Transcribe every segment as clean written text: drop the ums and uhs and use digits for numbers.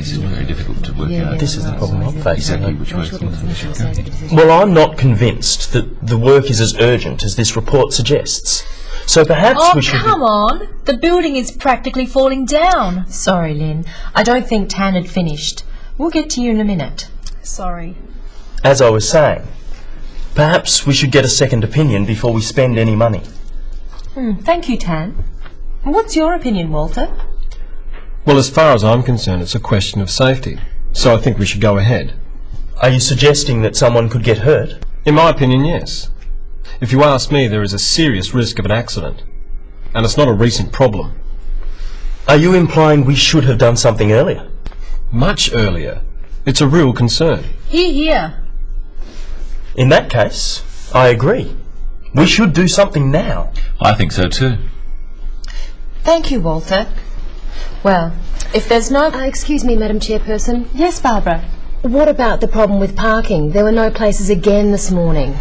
It's very difficult to work out. This is the problem I'm facing. Exactly which way things should go. Well, I'm not convinced that the work is as urgent as this report suggests. So perhaps we should... Oh, come on! The building is practically falling down. Sorry, Lynn. I don't think Tan had finished. We'll get to you in a minute. Sorry. As I was saying, perhaps we should get a second opinion before we spend any money. Thank you, Tan. What's your opinion, Walter? Well, as far as I'm concerned, it's a question of safety. So I think we should go ahead. Are you suggesting that someone could get hurt? In my opinion, yes. If you ask me, there is a serious risk of an accident. And it's not a recent problem. Are you implying we should have done something earlier? Much earlier. It's a real concern. Hear, hear. In that case, I agree. We should do something now. I think so too. Thank you, Walter. Well, if there's no... Excuse me, Madam Chairperson. Yes, Barbara? What about the problem with parking? There were no places again this morning.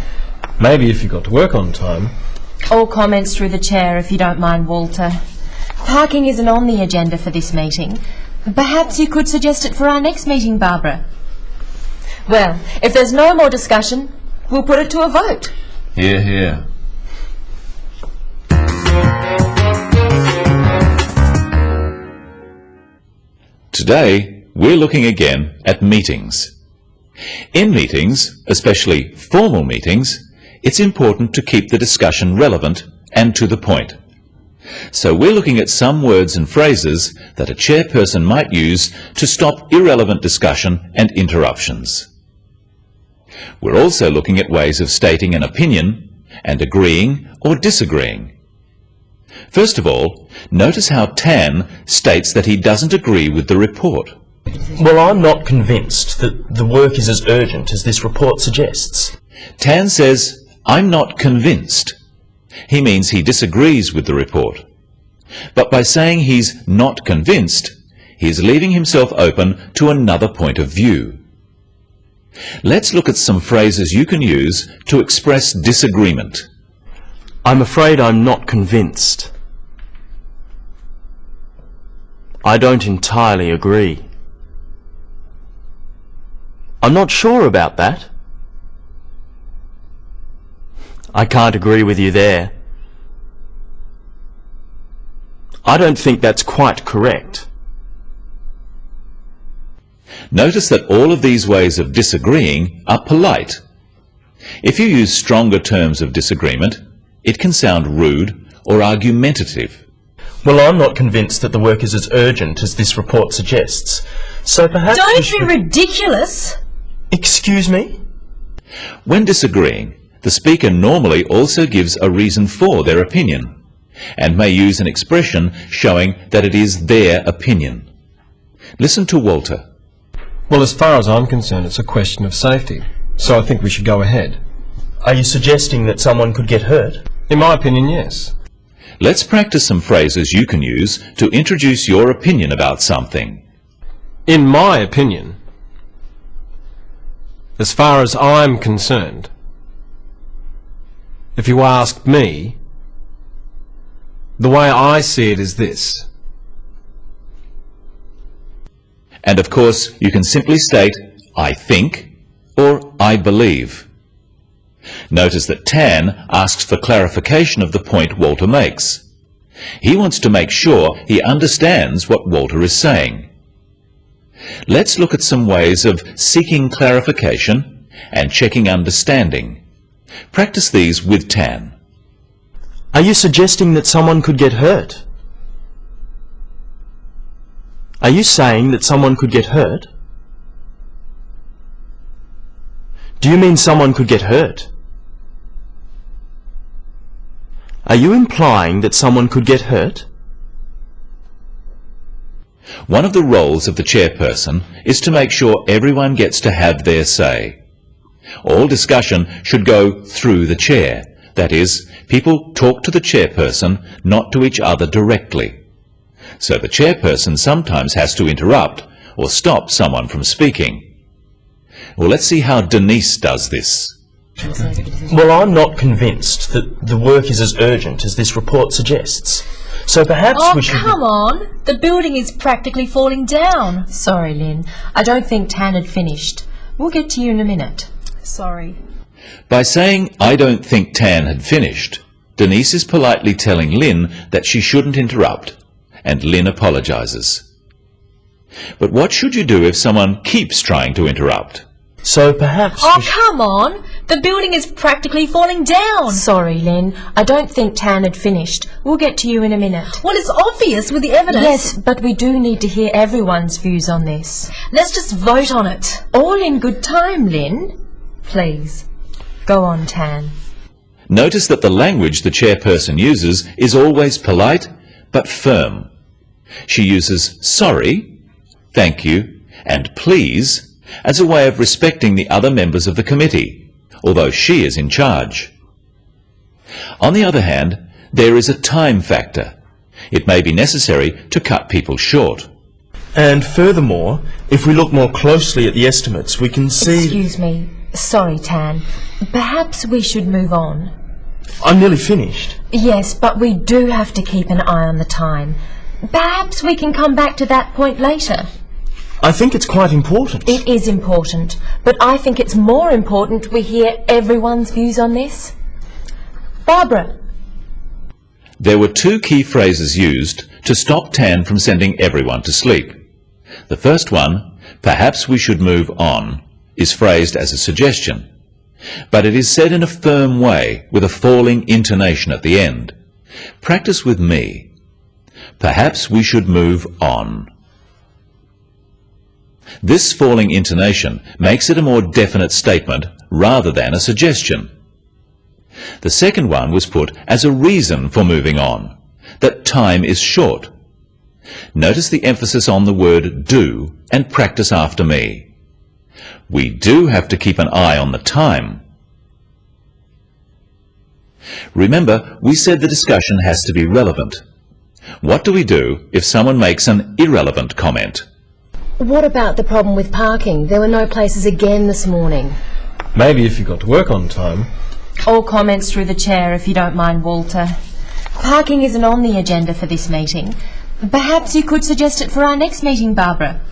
Maybe if you got to work on time. All comments through the chair, if you don't mind, Walter. Parking isn't on the agenda for this meeting. Perhaps you could suggest it for our next meeting, Barbara. Well, if there's no more discussion, we'll put it to a vote. Hear, hear. Today, we're looking again at meetings. In meetings, especially formal meetings, it's important to keep the discussion relevant and to the point. So we're looking at some words and phrases that a chairperson might use to stop irrelevant discussion and interruptions. We're also looking at ways of stating an opinion and agreeing or disagreeing. First of all, notice how Tan states that he doesn't agree with the report. Well, I'm not convinced that the work is as urgent as this report suggests. Tan says, I'm not convinced. He means he disagrees with the report. But by saying he's not convinced, he is leaving himself open to another point of view. Let's look at some phrases you can use to express disagreement. I'm afraid I'm not convinced. I don't entirely agree. I'm not sure about that. I can't agree with you there. I don't think that's quite correct. Notice that all of these ways of disagreeing are polite. If you use stronger terms of disagreement, it can sound rude or argumentative. Well, I'm not convinced that the work is as urgent as this report suggests. So perhaps Don't be ridiculous. Excuse me? When disagreeing, the speaker normally also gives a reason for their opinion, and may use an expression showing that it is their opinion. Listen to Walter. Well, as far as I'm concerned, it's a question of safety. So I think we should go ahead. Are you suggesting that someone could get hurt? In my opinion, yes. Let's practice some phrases you can use to introduce your opinion about something. In my opinion, as far as I'm concerned, if you ask me, the way I see it is this. And of course, you can simply state, I think, or I believe. Notice that Tan asks for clarification of the point Walter makes. He wants to make sure he understands what Walter is saying. Let's look at some ways of seeking clarification and checking understanding. Practice these with Tan. Are you suggesting that someone could get hurt? Are you saying that someone could get hurt? Do you mean someone could get hurt? Are you implying that someone could get hurt? One of the roles of the chairperson is to make sure everyone gets to have their say. All discussion should go through the chair. That is, people talk to the chairperson, not to each other directly. So the chairperson sometimes has to interrupt or stop someone from speaking. Well, let's see how Denise does this. Well, I'm not convinced that the work is as urgent as this report suggests. So perhaps Oh, we should... come on! The building is practically falling down. Sorry, Lynn. I don't think Tan had finished. We'll get to you in a minute. Sorry. By saying, I don't think Tan had finished, Denise is politely telling Lynn that she shouldn't interrupt, and Lynn apologises. But what should you do if someone keeps trying to interrupt? So perhaps Oh, we should... come on! The building is practically falling down. Sorry, Lynn. I don't think Tan had finished. We'll get to you in a minute. Well, it's obvious with the evidence. Yes, but we do need to hear everyone's views on this. Let's just vote on it. All in good time, Lynn. Please, go on, Tan. Notice that the language the chairperson uses is always polite but firm. She uses sorry, thank you, and please as a way of respecting the other members of the committee, although she is in charge. On the other hand, there is a time factor. It may be necessary to cut people short. And furthermore, if we look more closely at the estimates, we can see... Excuse me. Sorry, Tan. Perhaps we should move on. I'm nearly finished. Yes, but we do have to keep an eye on the time. Perhaps we can come back to that point later. I think it's quite important. It is important, but I think it's more important we hear everyone's views on this. Barbara. There were two key phrases used to stop Tan from sending everyone to sleep. The first one, perhaps we should move on, is phrased as a suggestion, but it is said in a firm way with a falling intonation at the end. Practice with me. Perhaps we should move on. This falling intonation makes it a more definite statement rather than a suggestion. The second one was put as a reason for moving on, that time is short. Notice the emphasis on the word do and practice after me. We do have to keep an eye on the time. Remember, we said the discussion has to be relevant. What do we do if someone makes an irrelevant comment? What about the problem with parking? There were no places again this morning. Maybe if you got to work on time. All comments through the chair, if you don't mind, Walter. Parking isn't on the agenda for this meeting. Perhaps you could suggest it for our next meeting, Barbara.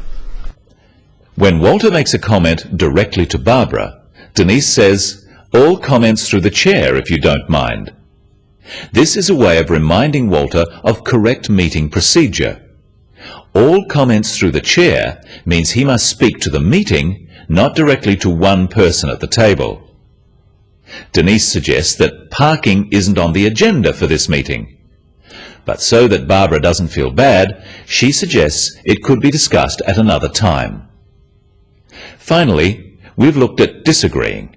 When Walter makes a comment directly to Barbara, Denise says, all comments through the chair if you don't mind. This is a way of reminding Walter of correct meeting procedure. All comments through the chair means he must speak to the meeting, not directly to one person at the table. Denise suggests that parking isn't on the agenda for this meeting. But so that Barbara doesn't feel bad, she suggests it could be discussed at another time. Finally, we've looked at disagreeing.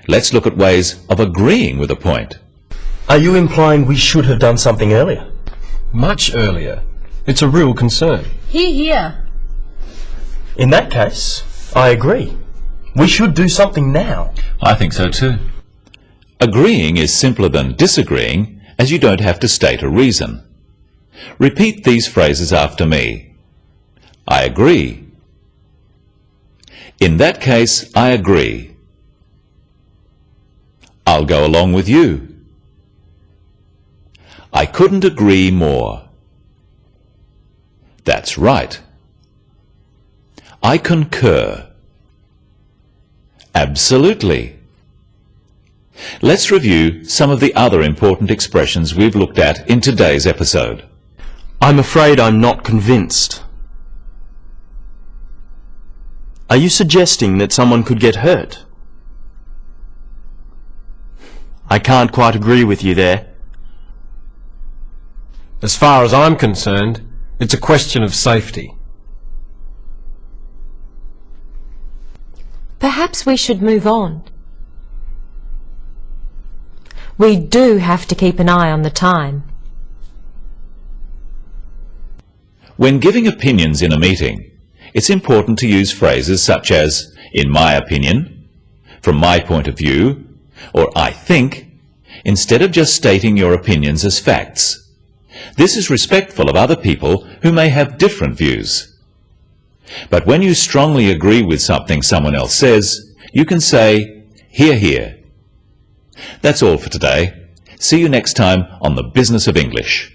Let's look at ways of agreeing with a point. Are you implying we should have done something earlier? Much earlier. It's a real concern. Hear, hear. In that case, I agree. We should do something now. I think so too. Agreeing is simpler than disagreeing, as you don't have to state a reason. Repeat these phrases after me. I agree. In that case, I agree. I'll go along with you. I couldn't agree more. That's right. I concur. Absolutely. Let's review some of the other important expressions we've looked at in today's episode. I'm afraid I'm not convinced. Are you suggesting that someone could get hurt? I can't quite agree with you there. As far as I'm concerned, it's a question of safety. Perhaps we should move on. We do have to keep an eye on the time. When giving opinions in a meeting, it's important to use phrases such as, in my opinion, from my point of view, or I think, instead of just stating your opinions as facts. This is respectful of other people who may have different views. But when you strongly agree with something someone else says, you can say, hear, hear. That's all for today. See you next time on The Business of English.